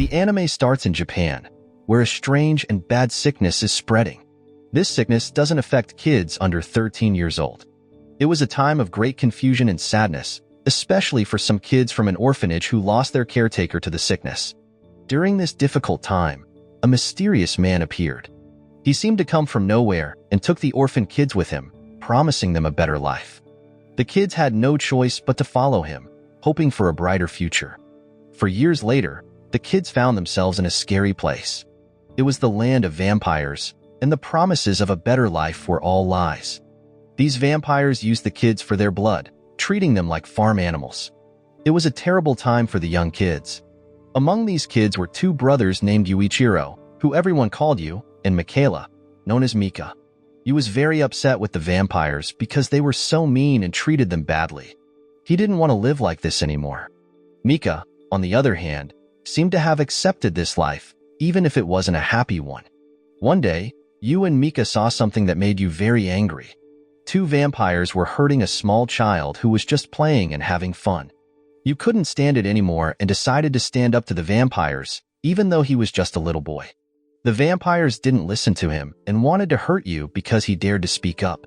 The anime starts in Japan, where a strange and bad sickness is spreading. This sickness doesn't affect kids under 13 years old. It was a time of great confusion and sadness, especially for some kids from an orphanage who lost their caretaker to the sickness. During this difficult time, a mysterious man appeared. He seemed to come from nowhere and took the orphan kids with him, promising them a better life. The kids had no choice but to follow him, hoping for a brighter future. For years later, the kids found themselves in a scary place. It was the land of vampires, and the promises of a better life were all lies. These vampires used the kids for their blood, treating them like farm animals. It was a terrible time for the young kids. Among these kids were two brothers named Yuichiro, who everyone called Yu, and Michaela, known as Mika. Yu was very upset with the vampires because they were so mean and treated them badly. He didn't want to live like this anymore. Mika, on the other hand, seemed to have accepted this life, even if it wasn't a happy one. One day, Yu and Mika saw something that made Yu very angry. Two vampires were hurting a small child who was just playing and having fun. Yu couldn't stand it anymore and decided to stand up to the vampires, even though he was just a little boy. The vampires didn't listen to him and wanted to hurt Yu because he dared to speak up.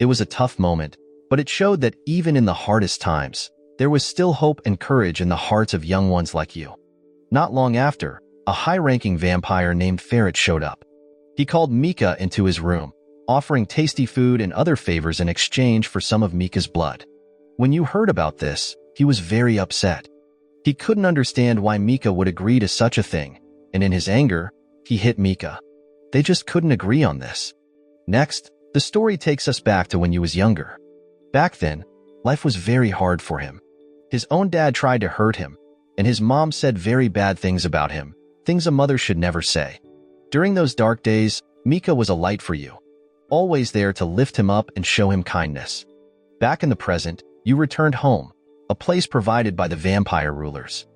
It was a tough moment, but it showed that even in the hardest times, there was still hope and courage in the hearts of young ones like Yu. Not long after, a high-ranking vampire named Ferret showed up. He called Mika into his room, offering tasty food and other favors in exchange for some of Mika's blood. When Yu heard about this, he was very upset. He couldn't understand why Mika would agree to such a thing, and in his anger, he hit Mika. They just couldn't agree on this. Next, the story takes us back to when Yu was younger. Back then, life was very hard for him. His own dad tried to hurt him, and his mom said very bad things about him, things a mother should never say. During those dark days, Mika was a light for Yu, always there to lift him up and show him kindness. Back in the present, Yu returned home, a place provided by the vampire rulers.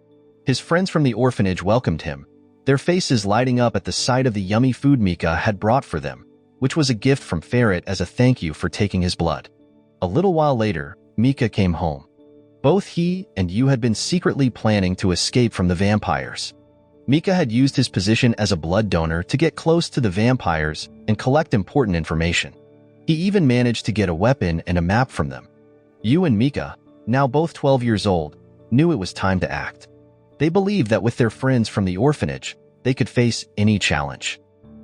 His friends from the orphanage welcomed him, their faces lighting up at the sight of the yummy food Mika had brought for them, which was a gift from Ferret as a thank you for taking his blood. A little while later, Mika came home. Both he and Yu had been secretly planning to escape from the vampires. Mika had used his position as a blood donor to get close to the vampires and collect important information. He even managed to get a weapon and a map from them. Yu and Mika, now both 12 years old, knew it was time to act. They believed that with their friends from the orphanage, they could face any challenge.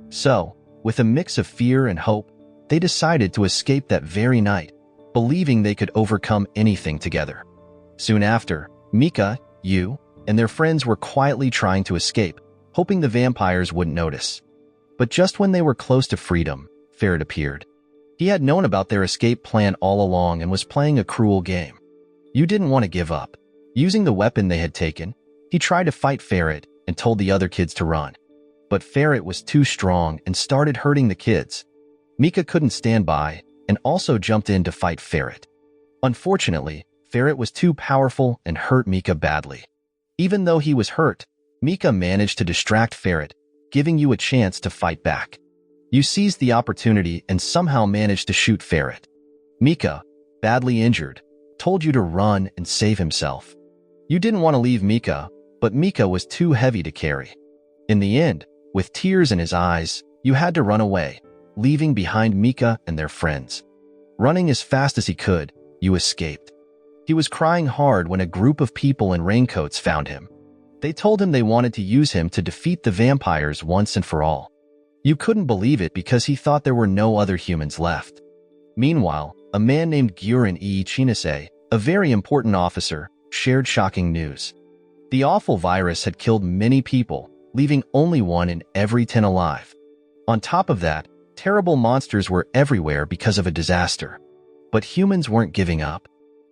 So, with a mix of fear and hope, they decided to escape that very night, believing they could overcome anything together. Soon after, Mika, Yu, and their friends were quietly trying to escape, hoping the vampires wouldn't notice. But just when they were close to freedom, Ferret appeared. He had known about their escape plan all along and was playing a cruel game. Yu didn't want to give up. Using the weapon they had taken, he tried to fight Ferret and told the other kids to run. But Ferret was too strong and started hurting the kids. Mika couldn't stand by and also jumped in to fight Ferret. Unfortunately, Ferret was too powerful and hurt Mika badly. Even though he was hurt, Mika managed to distract Ferret, giving Yu a chance to fight back. Yu seized the opportunity and somehow managed to shoot Ferret. Mika, badly injured, told Yu to run and save himself. Yu didn't want to leave Mika, but Mika was too heavy to carry. In the end, with tears in his eyes, Yu had to run away, leaving behind Mika and their friends. Running as fast as he could, Yu escaped. He was crying hard when a group of people in raincoats found him. They told him they wanted to use him to defeat the vampires once and for all. Yu couldn't believe it because he thought there were no other humans left. Meanwhile, a man named Gyurin Iichinase, a very important officer, shared shocking news. The awful virus had killed many people, leaving only one in every 10 alive. On top of that, terrible monsters were everywhere because of a disaster. But humans weren't giving up.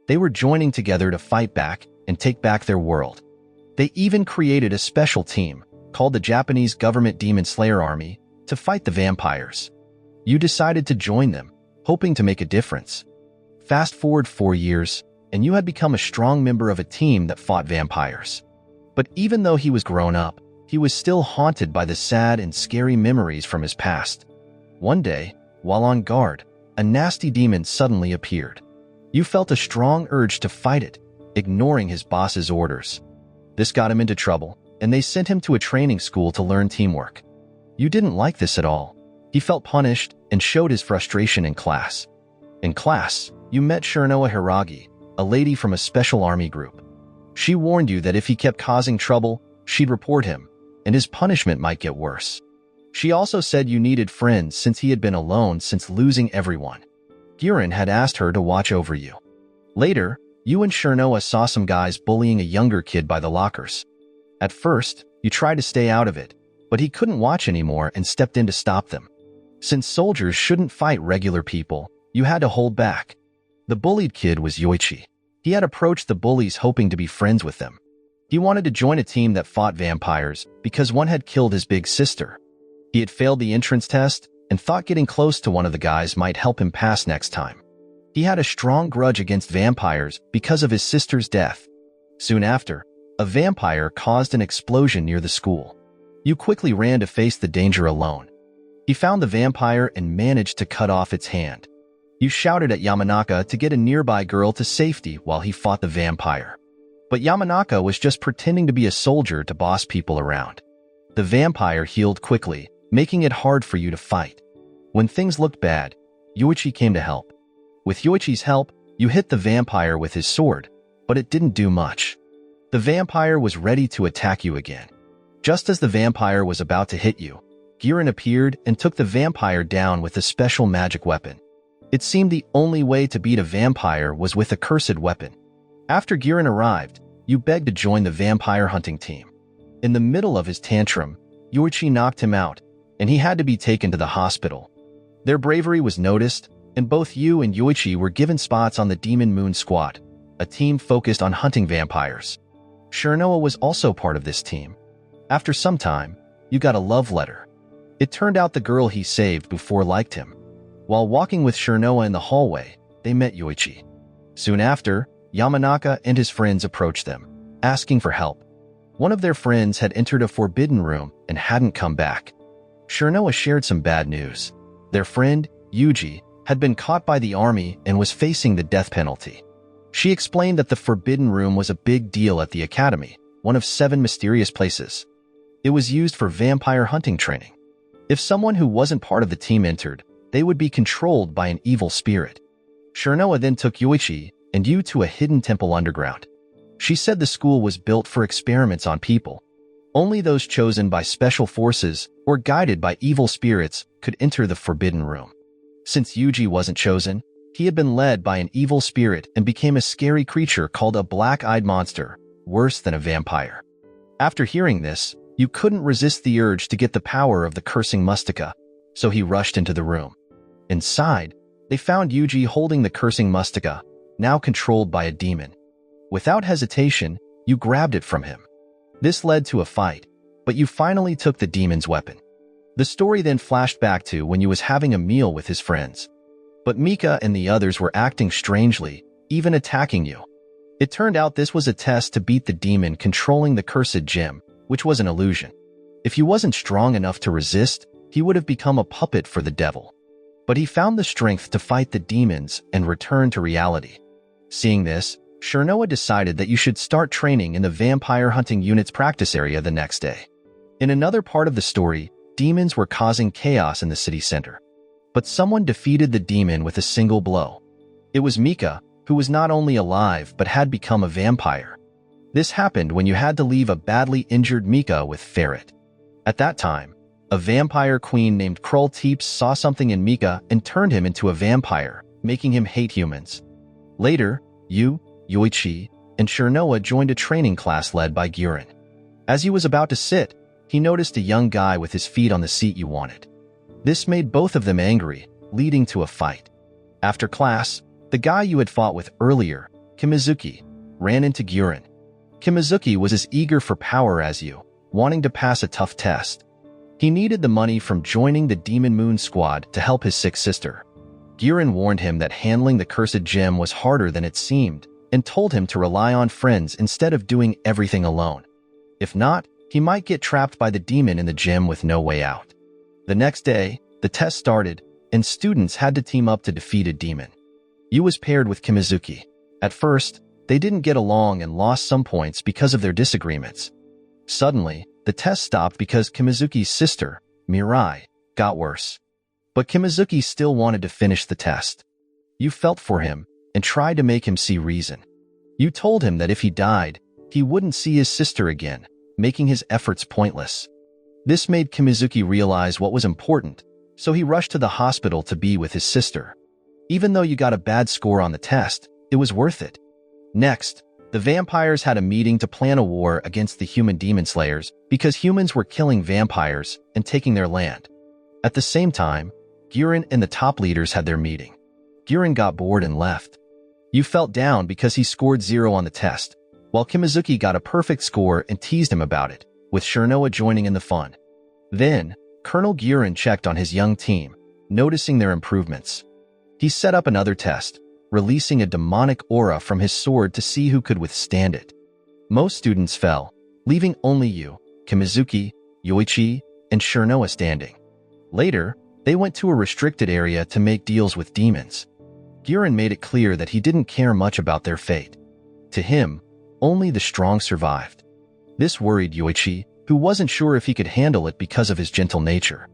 They were joining together to fight back and take back their world. They even created a special team, called the Japanese Government Demon Slayer Army, to fight the vampires. Yu decided to join them, hoping to make a difference. Fast forward 4 years, and Yu had become a strong member of a team that fought vampires. But even though he was grown up, he was still haunted by the sad and scary memories from his past. One day, while on guard, a nasty demon suddenly appeared. Yu felt a strong urge to fight it, ignoring his boss's orders. This got him into trouble, and they sent him to a training school to learn teamwork. You didn't like this at all. He felt punished and showed his frustration in class. In class, you met Shiranoa Hiragi, a lady from a special army group. She warned you that if he kept causing trouble, she'd report him, and his punishment might get worse. She also said you needed friends since he had been alone since losing everyone. Girin had asked her to watch over you. Later, you and Shiranoa saw some guys bullying a younger kid by the lockers. At first, you tried to stay out of it, but he couldn't watch anymore and stepped in to stop them. Since soldiers shouldn't fight regular people, you had to hold back. The bullied kid was Yuichiro. He had approached the bullies hoping to be friends with them. He wanted to join a team that fought vampires because one had killed his big sister. He had failed the entrance test and thought getting close to one of the guys might help him pass next time. He had a strong grudge against vampires because of his sister's death. Soon after, a vampire caused an explosion near the school. You quickly ran to face the danger alone. He found the vampire and managed to cut off its hand. You shouted at Yamanaka to get a nearby girl to safety while he fought the vampire. But Yamanaka was just pretending to be a soldier to boss people around. The vampire healed quickly, making it hard for you to fight. When things looked bad, Yuichiro came to help. With Yuichiro's help, you hit the vampire with his sword, but it didn't do much. The vampire was ready to attack you again. Just as the vampire was about to hit you, Girin appeared and took the vampire down with a special magic weapon. It seemed the only way to beat a vampire was with a cursed weapon. After Girin arrived, you begged to join the vampire hunting team. In the middle of his tantrum, Yuichiro knocked him out, and he had to be taken to the hospital. Their bravery was noticed, and both you and Yuichiro were given spots on the Demon Moon Squad, a team focused on hunting vampires. Shiranoa was also part of this team. After some time, you got a love letter. It turned out the girl he saved before liked him. While walking with Shiranoa in the hallway, they met Yuichiro. Soon after, Yamanaka and his friends approached them, asking for help. One of their friends had entered a forbidden room and hadn't come back. Shiranoa shared some bad news. Their friend, Yuji, had been caught by the army and was facing the death penalty. She explained that the forbidden room was a big deal at the academy, one of 7 mysterious places. It was used for vampire hunting training. If someone who wasn't part of the team entered, they would be controlled by an evil spirit. Shiranoa then took Yuichiro and you to a hidden temple underground. She said the school was built for experiments on people. Only those chosen by special forces or guided by evil spirits could enter the forbidden room. Since Yuji wasn't chosen, he had been led by an evil spirit and became a scary creature called a black-eyed monster, worse than a vampire. After hearing this, you couldn't resist the urge to get the power of the cursing mustika, so he rushed into the room. Inside, they found Yuji holding the cursing mustika, now controlled by a demon. Without hesitation, you grabbed it from him. This led to a fight, but you finally took the demon's weapon. The story then flashed back to when you was having a meal with his friends. But Mika and the others were acting strangely, even attacking you. It turned out this was a test to beat the demon controlling the cursed gem, which was an illusion. If he wasn't strong enough to resist, he would have become a puppet for the devil. But he found the strength to fight the demons and return to reality. Seeing this, Shiranoa decided that you should start training in the vampire hunting unit's practice area the next day. In another part of the story, demons were causing chaos in the city center. But someone defeated the demon with a single blow. It was Mika, who was not only alive but had become a vampire. This happened when you had to leave a badly injured Mika with Ferret. At that time, a vampire queen named Krull Teeps saw something in Mika and turned him into a vampire, making him hate humans. Later, you, Yuichiro, and Shiranoa joined a training class led by Girin. As he was about to sit, he noticed a young guy with his feet on the seat you wanted. This made both of them angry, leading to a fight. After class, the guy you had fought with earlier, Kimizuki, ran into Girin. Kimizuki was as eager for power as you, wanting to pass a tough test. He needed the money from joining the Demon Moon Squad to help his sick sister. Girin warned him that handling the cursed gem was harder than it seemed, and told him to rely on friends instead of doing everything alone. If not, he might get trapped by the demon in the gem with no way out. The next day, the test started, and students had to team up to defeat a demon. You was paired with Kimizuki. At first, they didn't get along and lost some points because of their disagreements. Suddenly, the test stopped because Kimizuki's sister, Mirai, got worse. But Kimizuki still wanted to finish the test. You felt for him and tried to make him see reason. You told him that if he died, he wouldn't see his sister again, making his efforts pointless. This made Kimizuki realize what was important, so he rushed to the hospital to be with his sister. Even though you got a bad score on the test, it was worth it. Next, the vampires had a meeting to plan a war against the human demon slayers because humans were killing vampires and taking their land. At the same time, Girin and the top leaders had their meeting. Girin got bored and left. You felt down because he scored 0 on the test, while Kimizuki got a perfect score and teased him about it, with Shirnoa joining in the fun. Then, Colonel Girin checked on his young team, noticing their improvements. He set up another test, releasing a demonic aura from his sword to see who could withstand it. Most students fell, leaving only you, Kimizuki, Yuichiro, and Shirnoa standing. Later, they went to a restricted area to make deals with demons. Girin made it clear that he didn't care much about their fate. To him, only the strong survived. This worried Yuichiro, who wasn't sure if he could handle it because of his gentle nature.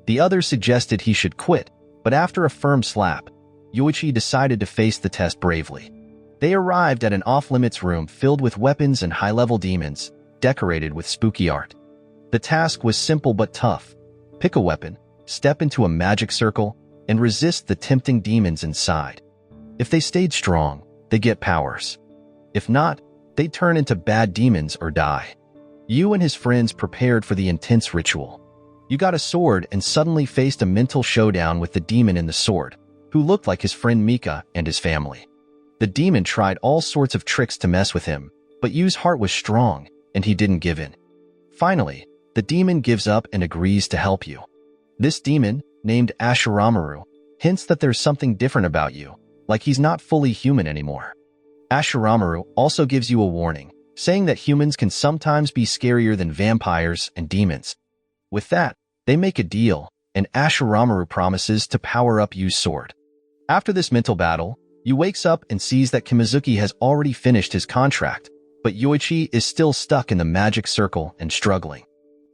The others suggested he should quit, but after a firm slap, Yuichiro decided to face the test bravely. They arrived at an off-limits room filled with weapons and high-level demons, decorated with spooky art. The task was simple but tough. Pick a weapon, step into a magic circle, and resist the tempting demons inside. If they stayed strong, they get powers. If not, they turn into bad demons or die. You and his friends prepared for the intense ritual. You got a sword and suddenly faced a mental showdown with the demon in the sword, who looked like his friend Mika and his family. The demon tried all sorts of tricks to mess with him, but Yu's heart was strong, and he didn't give in. Finally, the demon gives up and agrees to help you. This demon, named Ashuramaru, hints that there's something different about you, like he's not fully human anymore. Ashuramaru also gives you a warning, saying that humans can sometimes be scarier than vampires and demons. With that, they make a deal, and Ashuramaru promises to power up Yu's sword. After this mental battle, Yu wakes up and sees that Kimizuki has already finished his contract, but Yuichiro is still stuck in the magic circle and struggling.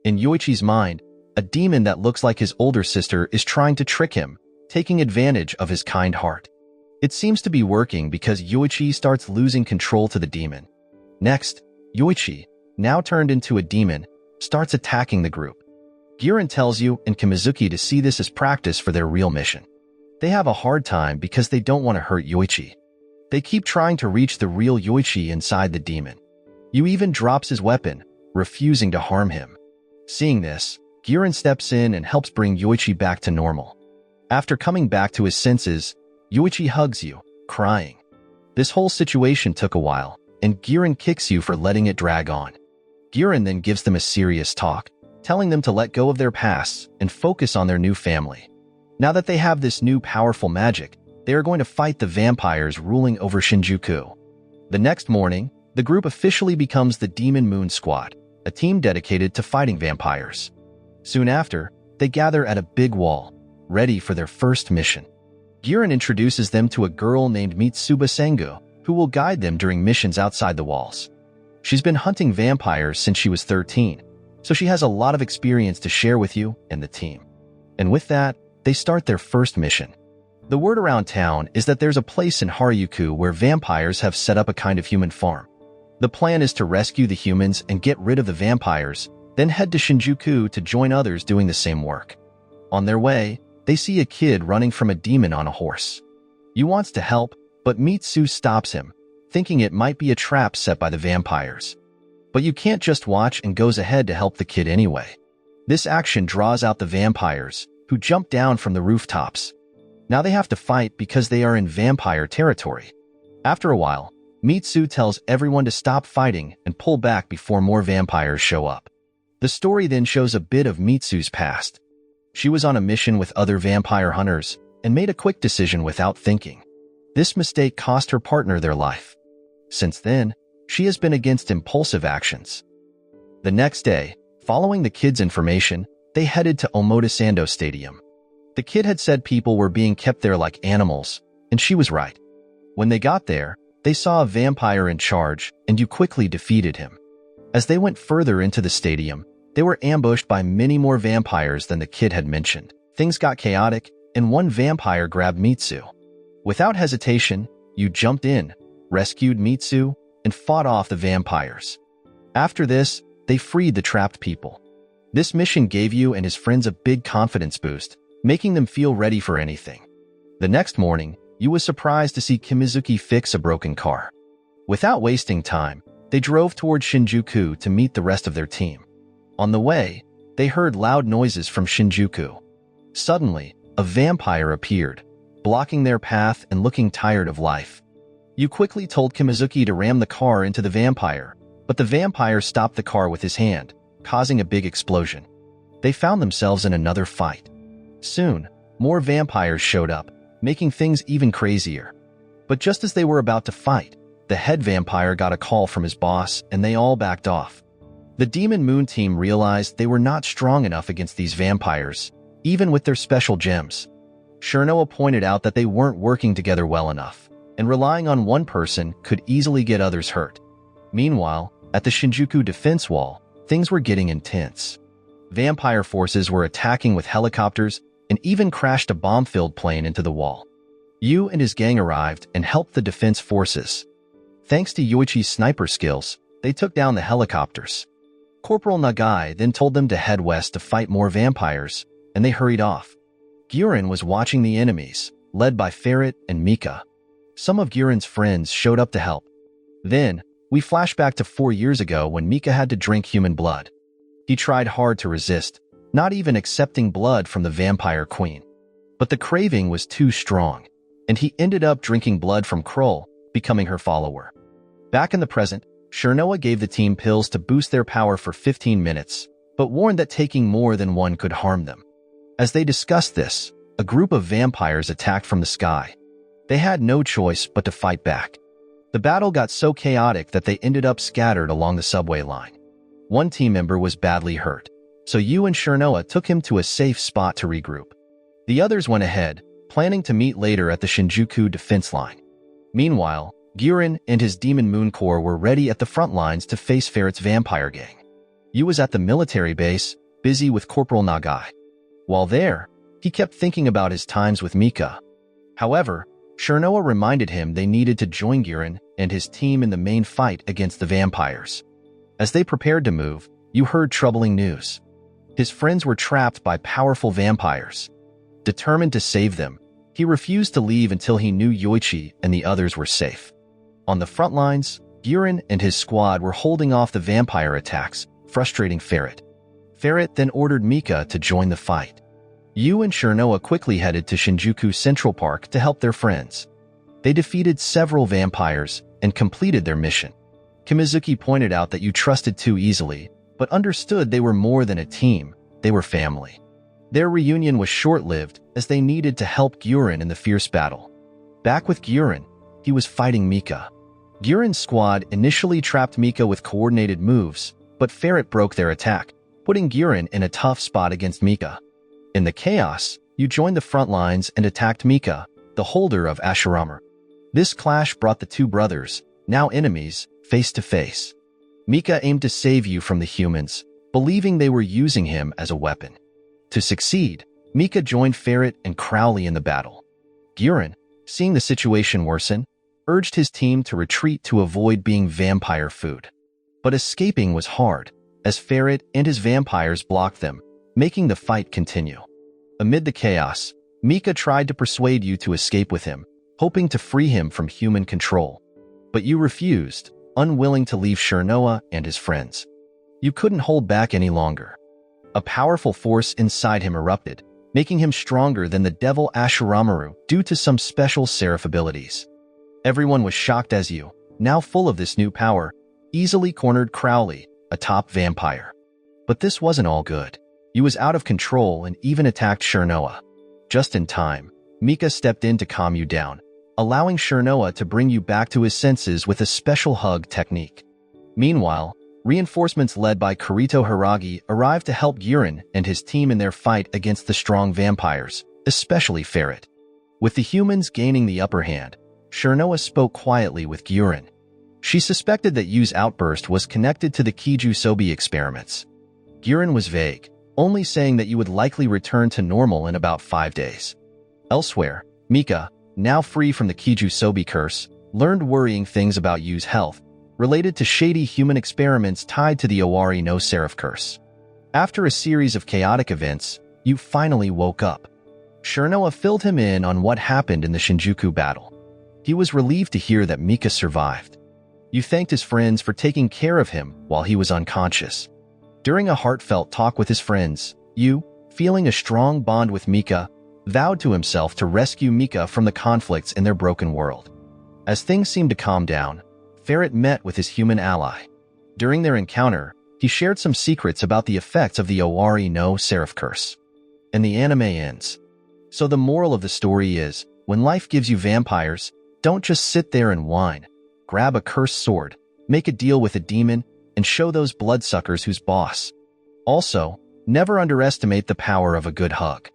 In Yuichi's mind, a demon that looks like his older sister is trying to trick him, taking advantage of his kind heart. It seems to be working because Yuichiro starts losing control to the demon. Next, Yuichiro, now turned into a demon, starts attacking the group. Girin tells you and Kimizuki to see this as practice for their real mission. They have a hard time because they don't want to hurt Yuichiro. They keep trying to reach the real Yuichiro inside the demon. Yu even drops his weapon, refusing to harm him. Seeing this, Girin steps in and helps bring Yuichiro back to normal. After coming back to his senses, Yuichiro hugs you, crying. This whole situation took a while, and Girin kicks you for letting it drag on. Girin then gives them a serious talk, telling them to let go of their pasts and focus on their new family. Now that they have this new powerful magic, they are going to fight the vampires ruling over Shinjuku. The next morning, the group officially becomes the Demon Moon Squad, a team dedicated to fighting vampires. Soon after, they gather at a big wall, ready for their first mission. Girin introduces them to a girl named Mitsuba Sengu, who will guide them during missions outside the walls. She's been hunting vampires since she was 13, so she has a lot of experience to share with you and the team. And with that, they start their first mission. The word around town is that there's a place in Harajuku where vampires have set up a kind of human farm. The plan is to rescue the humans and get rid of the vampires, then head to Shinjuku to join others doing the same work. On their way, they see a kid running from a demon on a horse. Yu wants to help, but Mitsu stops him, thinking it might be a trap set by the vampires. But you can't just watch and goes ahead to help the kid anyway. This action draws out the vampires, who jump down from the rooftops. Now they have to fight because they are in vampire territory. After a while, Mitsu tells everyone to stop fighting and pull back before more vampires show up. The story then shows a bit of Mitsu's past. She was on a mission with other vampire hunters and made a quick decision without thinking. This mistake cost her partner their life. Since then, she has been against impulsive actions. The next day, following the kid's information, they headed to Omotesando Stadium. The kid had said people were being kept there like animals, and she was right. When they got there, they saw a vampire in charge, and you quickly defeated him. As they went further into the stadium, they were ambushed by many more vampires than the kid had mentioned. Things got chaotic, and one vampire grabbed Mitsu. Without hesitation, you jumped in, rescued Mitsu, and fought off the vampires. After this, they freed the trapped people. This mission gave you and his friends a big confidence boost, making them feel ready for anything. The next morning, you was surprised to see Kimizuki fix a broken car. Without wasting time, they drove toward Shinjuku to meet the rest of their team. On the way, they heard loud noises from Shinjuku. Suddenly, a vampire appeared, blocking their path and looking tired of life. You quickly told Kimizuki to ram the car into the vampire, but the vampire stopped the car with his hand, causing a big explosion. They found themselves in another fight. Soon, more vampires showed up, making things even crazier. But just as they were about to fight, the head vampire got a call from his boss and they all backed off. The Demon Moon team realized they were not strong enough against these vampires, even with their special gems. Shirnoa pointed out that they weren't working together well enough, and relying on one person could easily get others hurt. Meanwhile, at the Shinjuku defense wall, things were getting intense. Vampire forces were attacking with helicopters and even crashed a bomb-filled plane into the wall. Yu and his gang arrived and helped the defense forces. Thanks to Yuichi's sniper skills, they took down the helicopters. Corporal Nagai then told them to head west to fight more vampires, and they hurried off. Guren was watching the enemies, led by Ferret and Mika. Some of Guren's friends showed up to help. Then, we flash back to 4 years ago when Mika had to drink human blood. He tried hard to resist, not even accepting blood from the vampire queen. But the craving was too strong, and he ended up drinking blood from Kroll, becoming her follower. Back in the present, Shirnoa gave the team pills to boost their power for 15 minutes, but warned that taking more than one could harm them. As they discussed this, a group of vampires attacked from the sky. They had no choice but to fight back. The battle got so chaotic that they ended up scattered along the subway line. One team member was badly hurt, so Yu and Shirnoa took him to a safe spot to regroup. The others went ahead, planning to meet later at the Shinjuku defense line. Meanwhile, Guren and his Demon Moon Corps were ready at the front lines to face Ferret's vampire gang. Yu was at the military base, busy with Corporal Nagai. While there, he kept thinking about his times with Mika. However, Shirnoa reminded him they needed to join Guren and his team in the main fight against the vampires. As they prepared to move, Yu heard troubling news. His friends were trapped by powerful vampires. Determined to save them, he refused to leave until he knew Yuichi and the others were safe. On the front lines, Guren and his squad were holding off the vampire attacks, frustrating Ferret. Ferret then ordered Mika to join the fight. Yu and Shirnoa quickly headed to Shinjuku Central Park to help their friends. They defeated several vampires and completed their mission. Kimizuki pointed out that you trusted too easily, but understood they were more than a team, they were family. Their reunion was short-lived as they needed to help Guren in the fierce battle. Back with Guren, he was fighting Mika. Guren's squad initially trapped Mika with coordinated moves, but Ferret broke their attack, putting Guren in a tough spot against Mika. In the chaos, you joined the front lines and attacked Mika, the holder of Ashurama. This clash brought the two brothers, now enemies, face to face. Mika aimed to save you from the humans, believing they were using him as a weapon. To succeed, Mika joined Ferret and Crowley in the battle. Guren, seeing the situation worsen, urged his team to retreat to avoid being vampire food. But escaping was hard, as Ferret and his vampires blocked them, making the fight continue. Amid the chaos, Mika tried to persuade you to escape with him, hoping to free him from human control. But you refused, unwilling to leave Shirnoa and his friends. You couldn't hold back any longer. A powerful force inside him erupted, making him stronger than the devil Ashuramaru due to some special seraph abilities. Everyone was shocked as you, now full of this new power, easily cornered Crowley, a top vampire. But this wasn't all good. You was out of control and even attacked Shirnoa. Just in time, Mika stepped in to calm you down, allowing Shirnoa to bring you back to his senses with a special hug technique. Meanwhile, reinforcements led by Kirito Hiragi arrived to help Guren and his team in their fight against the strong vampires, especially Ferret. With the humans gaining the upper hand, Shirnoa spoke quietly with Guren. She suspected that Yu's outburst was connected to the Kiju Sobi experiments. Girin was vague, only saying that Yu would likely return to normal in about 5 days. Elsewhere, Mika, now free from the Kiju Sobi curse, learned worrying things about Yu's health, related to shady human experiments tied to the Owari no Seraph curse. After a series of chaotic events, Yu finally woke up. Shirnoa filled him in on what happened in the Shinjuku battle. He was relieved to hear that Mika survived. Yu thanked his friends for taking care of him while he was unconscious. During a heartfelt talk with his friends, Yu, feeling a strong bond with Mika, vowed to himself to rescue Mika from the conflicts in their broken world. As things seemed to calm down, Ferret met with his human ally. During their encounter, he shared some secrets about the effects of the Owari no Seraph curse. And the anime ends. So the moral of the story is, when life gives you vampires, don't just sit there and whine. Grab a cursed sword, make a deal with a demon, and show those bloodsuckers who's boss. Also, never underestimate the power of a good hug.